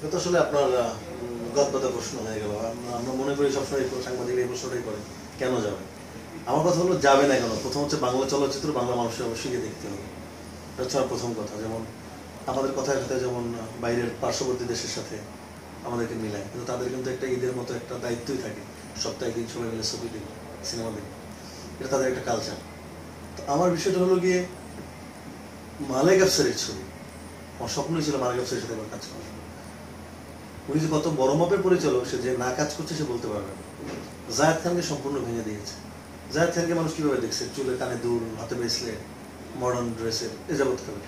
এটা আসলে আপনার গদবাদা প্রশ্ন হয়ে গেল। আমরা মনে করি সবসময় সাংবাদিক এই প্রশ্নটাই করে, কেন যাবে? আমার কথা হলো যাবে না কেন। প্রথম হচ্ছে বাংলা চলচ্চিত্র বাংলা মানুষের অবশ্যই গিয়ে দেখতে হবে, এটা হচ্ছে আমার প্রথম কথা। যেমন আমাদের কথায় কথায় যেমন বাইরের পার্শ্ববর্তী দেশের সাথে আমাদেরকে মিলায়, কিন্তু তাদের কিন্তু একটা ঈদের মতো একটা দায়িত্বই থাকে, সপ্তাহে একদিন সবাই মিলে ছবি দেখবে, সিনেমা দেখবে, এটা তাদের একটা কালচার। তো আমার বিষয়টা হলো গিয়ে মালেক আফসারের ছবি, আমার স্বপ্নই ছিল মালেক আফসারের সাথে আমার কাজ করা। উনি যে কত বড় মাপের পরিচালক, সে যে না কাজ করছে সে বলতে পারবে না। জায়েদ খানকে সম্পূর্ণ ভেঙে দিয়েছে। জায়েদ খানকে মানুষ কিভাবে দেখছে, চুলে কানে দুল, হাতে ব্রেসলেট, মডার্ন ড্রেসের এ যাবৎ কালে।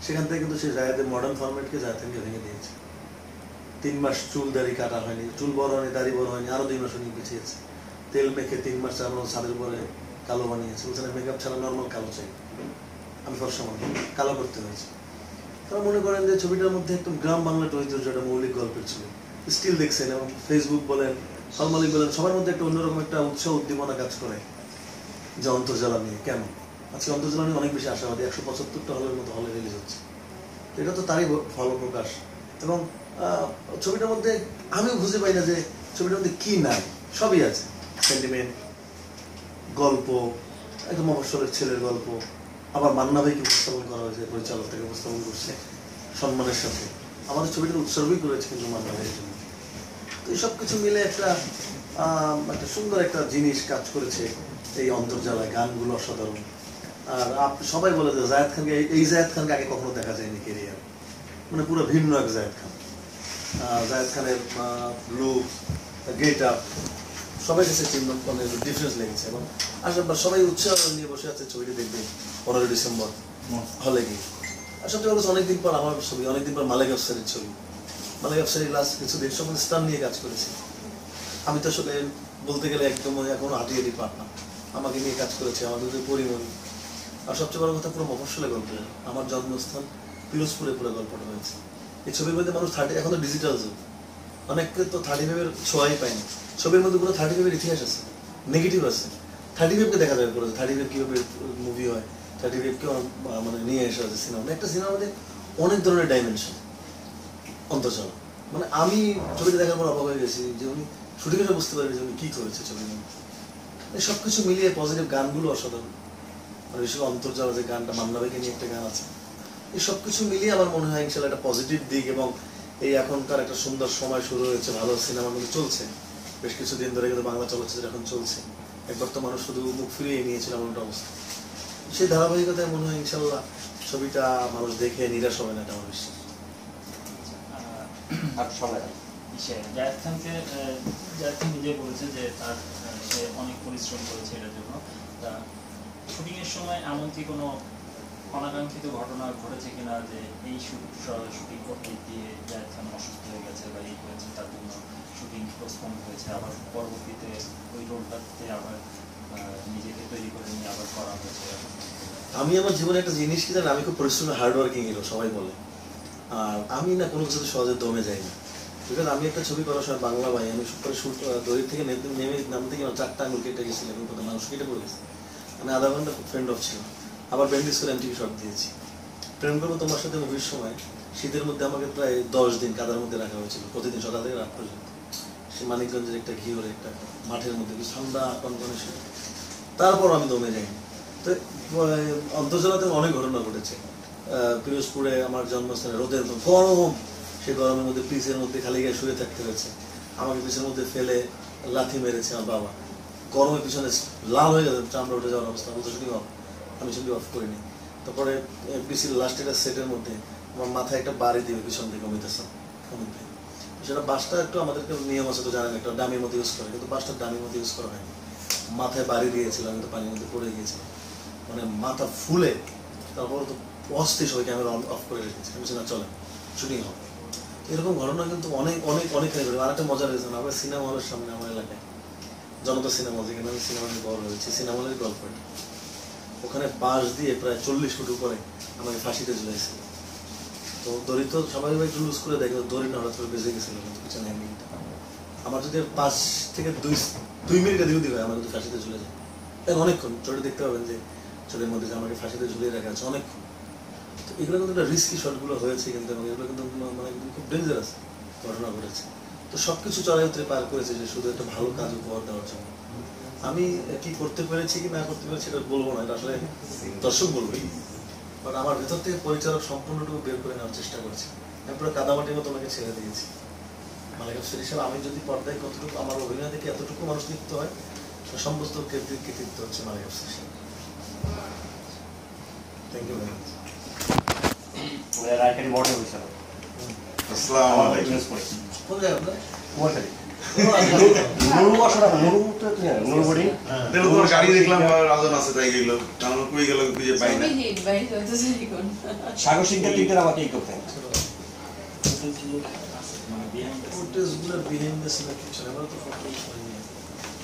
সেখান থেকে কিন্তু সেই জায়েদের মডার্ন ফরম্যাটকে জায়েদ খানকে ভেঙে দিয়েছে। 3 মাস চুল দাড়ি কাটা হয়নি, চুল বড় হয়নি, দাড়ি বড় হয়নি, আরো 2 মাস উনি পিছিয়েছে। তেল মেখে 3 মাস 4 মাস ছাদের উপরে কালো বানিয়েছে, বলছে মেকআপ ছাড়া নর্মাল কালো চাই, আমি ফর্সা মানুষ, কালো করতে হয়েছে। তারা মনে করেন যে ছবিটার মধ্যে একদম গ্রাম বাংলার ঐতিহ্য, একটা মৌলিক গল্পের ছবি, স্টিল দেখছেন, এবং ফেসবুক বলেন, সালমালিক বলেন, সবার মধ্যে একটা অন্যরকম একটা উৎসাহ উদ্দীপনা কাজ করে যে অন্তর্জালা নিয়ে। কেন আজকে অন্তর্জালা নিয়ে অনেক বেশি আশাবাদী, 175টা হলের মতো হলে রিলিজ হচ্ছে। তো এটা তো তারই ফল প্রকাশ। এবং ছবিটার মধ্যে আমিও খুঁজে পাই না যে ছবিটার মধ্যে কি নাই, সবই আছে। সেন্টিমেন্ট, গল্প, একদম মফস্বলের ছেলের গল্প, আবার মান্না ভাইকে উপস্থাপন করা হয়েছে, পরিচালক থেকে উপস্থাপন করছে সম্মানের সাথে, আমাদের ছবিটা উৎসর্গই করেছে কিন্তু মান্না ভাইয়ের জন্য। তো এই সব কিছু মিলে একটা একটা সুন্দর একটা জিনিস কাজ করেছে এই অন্তর্জালায়। গানগুলো অসাধারণ। আর সবাই বলে যে জায়েদ খানকে, এই জায়েদ খানকে আগে কখনো দেখা যায়নি কেরিয়ার, মানে পুরো ভিন্ন এক জায়েদ খান। জায়েদ খানের লুক, গেট আপ, সবাই কাছে মানে ডিফারেন্স লেগেছে। এবং আসার সবাই উৎসাহ নিয়ে বসে আছে ছবিটি দেখবে 15 ডিসেম্বর হলে গিয়ে। আর সবচেয়ে বলছে অনেকদিন পর আমার ছবি, অনেকদিন পর মালেক আফসারের ছবি। মালেক আফসারি লাস্ট কিছুদিন সব স্টার নিয়ে কাজ করেছি। আমি তো আসলে বলতে গেলে একদম এখনো হাঁটিয়ে পার না, আমাকে নিয়ে কাজ করেছে, আমাদের পরিমণি। আর সবচেয়ে বড় কথা পুরো মফস্বলে গল্প, আমার জন্মস্থান পিরোজপুরে পুরো গল্পটা হয়েছে। এই ছবির মধ্যে মানুষ এখন তো ডিজিটাল যুগ, অনেকে তো 35-এর ছোঁয়াই পায়নি। ছবির মধ্যে পুরো 35-এর ইতিহাস আছে, নেগেটিভ আছে। 35কে দেখা যাবে পুরো 35 কিভাবে মুভি হয়, 35কে মানে নিয়ে এসে আছে সিনেমা। একটা সিনেমার মধ্যে অনেক ধরনের ডাইমেনশন অন্তর্জাল। মানে আমি ছবিটা দেখার পর অবাক হয়ে গেছি যে উনি শুটিং এ বুঝতে পারবে যে উনি কি করেছে ছবির মধ্যে। সবকিছু মিলিয়ে পজিটিভ, গানগুলো অসাধারণ। আর বিশেষ করে অন্তর্জাল যে গানটা, মান্না ভাইকে নিয়ে একটা গান আছে, এই সবকিছু মিলিয়ে আমার মনে হয় ইনশাল্লাহ একটা পজিটিভ দিক। এবং এই এখনকার একটা সুন্দর সময় শুরু হয়েছে, ভালো সিনেমাগুলো চলছে বেশ কিছুদিন ধরে, কিন্তু বাংলা চলচ্চিত্র এখন চলছে। একবার তো মানুষ শুধু মুখ ফিরিয়ে নিয়েছিল এমন একটা অবস্থা। সেই ধারাবাহিকতায় মনে হয় ইনশাল্লাহ ছবিটা মানুষ দেখে নিরাশ হবে না, এটা আমার বিশ্বাস। জায়েদ খানকে জায়েদ খান নিজে বলেছে যে তার সে অনেক পরিশ্রম করেছে এটার জন্য। তা শুটিং এর সময় এমন কি কোনো অনাকাঙ্ক্ষিত ঘটনা ঘটেছে কিনা যে এই শুটিং করতে গিয়ে জায়েদ খান অসুস্থ হয়ে গেছে বা এই হয়েছে, তার জন্য শুটিং পোস্টপোন হয়েছে, আবার পরবর্তীতে ওই রোলটাতে আবার নিজেকে তৈরি করে নিয়ে আবার করা হয়েছে? আমি আমার জীবনে একটা জিনিস কি জানি, আমি খুব পরিশ্রমী, হার্ডওয়ার্কিং হিরো সবাই বলে। আর আমি না কোনো কিছুতে সহজে দমে যাই না। বিকজ আমি একটা ছবি করার সময় বাংলা ভাই, আমি দড়ি থেকে নেমে নাম থেকে 4টা আঙুল কেটে গেছিলাম, মানুষ কেটে পড়ে গেছে। আমি আধা ঘন্টা ফ্রেন্ড অফ ছিল, আবার ব্যান্ডেজ করে এমটিভি শট দিয়েছি। প্রেম করবো তোমার সাথে মুভির সময় শীতের মধ্যে আমাকে প্রায় 10 দিন কাদার মধ্যে রাখা হয়েছিল, প্রতিদিন সকাল থেকে রাত পর্যন্ত। সে মানিকগঞ্জের একটা ঘিওর একটা মাঠের মধ্যে, ঠান্ডা কনকনে ছিল, তারপর আমি দমে যাইনি। তো অন্তর্জালাতে অনেক ঘটনা ঘটেছে। পিরোজপুরে আমার জন্মস্থানে রোদের গরম, সেই গরমের মধ্যে পিচের মধ্যে খালি গায়ে শুয়ে থাকতে হয়েছে। আমাকে পিছের মধ্যে ফেলে লাথি মেরেছে আমার বাবা, গরমের পিছনে লাল হয়ে গেছে, চামড়া উঠে যাওয়ার অবস্থা। বলতে শুনি অফ, আমি শুনি অফ করিনি। তারপরে পিসির লাস্ট একটা সেটের মধ্যে আমার মাথায় একটা বাড়ি দিবে পিছন থেকে অমিত হাসান, সেটা বাসটা একটু আমাদেরকে নিয়ম আছে তো জানেন, একটা ডামির মতো ইউজ করে, কিন্তু বাসটা ডামির মতো ইউজ করা হয়নি। মাথায় বাড়ি দিয়েছিলাম, আমি তো পানির মধ্যে পড়ে গিয়েছিলাম, মানে মাথা ফুলে। তারপর তো অস্থির সবাই ক্যামেরা অফ করে রেখেছি, আমি না চলে শুটিং হবে। এরকম ঘটনা কিন্তু অনেক অনেক অনেকখানি ঘটে। আর একটা মজা রয়েছে না, আমরা সিনেমা হলের সামনে, আমার এলাকায় জনতা সিনেমা হল, যেখানে আমি সিনেমা নিয়ে বড় হয়েছি, সিনেমা হলের গল্প, ওখানে বাঁশ দিয়ে প্রায় 40 ফুট উপরে আমাকে ফাঁসিতে ঝুলাইছে। তো দড়ি তো সবাই একটু লুজ করে দেখে, দড়ি না হঠাৎ করে বেজে গেছিল পিছনে। আমার যদি 5 থেকে 2 মিনিট এদিক ওদিক হয়, আমার কিন্তু ফাঁসিতে ঝুলে যায় অনেকক্ষণ। ছবি দেখতে পাবেন যে ছবির মধ্যে আমাকে ফাঁসিতে ঝুলিয়ে রাখা আছে অনেকক্ষণ। তো এগুলো কিন্তু একটা রিস্কি শটগুলো হয়েছে কিন্তু, এবং এগুলো কিন্তু মানে খুব ডেঞ্জারাস। তো ঘটনা ঘটেছে। তো সবকিছু চড়াই উতরে পার করেছে যে শুধু একটা ভালো কাজ উপহার দেওয়ার জন্য। আমি কি করতে পেরেছি কি না করতে পেরেছি এটা বলবো না, এটা আসলে দর্শক বলবেই। বাট আমার ভেতর থেকে পরিচালক সম্পূর্ণটুকু বের করে নেওয়ার চেষ্টা করেছি। আমি পুরো কাদামাটির মতো ওনাকে ছেড়ে দিয়েছি। মালিক আফসার হিসাবে আমি যদি পর্দায় কতটুকু আমার অভিনয় থেকে এতটুকু মানুষ লিপ্ত হয়, সমস্ত কৃতিত্ব হচ্ছে মালিক আফসার হিসাবে। Thank you very much. রায়কারী বড় হয়েছিল আসসালামু আলাইকুম। কোন জায়গায় আপনার? কুমারখালী নুরু আসলে নুরু তো নুরুবড়ি দেখলো তোমার গাড়ি দেখলাম রাজন আছে তাই গেল, কারণ কই গেল খুঁজে পাই না। সাগর সিংকে লিখতেন আমাকে এই করতেন মানে behind the scenes। ফুটেজগুলোর বিহাইন্ড দ্য সিন কিছু না, আমরা তো ফুটেজ পাইনি।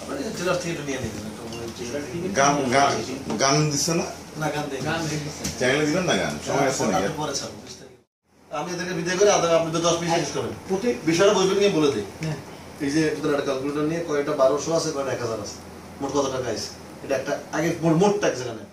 আপনারা এই ট্রেলার থেকে এটা নিয়ে নেবেন, একটা মনে হয় trailer থেকে। গান গান গান দিচ্ছে না, না, গান দেখবেন। চ্যানেলে দিবেন না গান, সময় আছে নাকি? একটু পরে ছাড়বো, 20 তারিখ। আমি এদেরকে বিদায় করে আপনি তো 10-20 শেষ করবেন। বিষয়টা বলবেন নিয়ে বলে দিই। এই যে একটা ক্যালকুলেটর নিয়ে কয়টা 1200 আছে, কয়টা 1000 আছে, মোট কত টাকা আছে, এটা একটা আগে মোট ট্যাক্স এখানে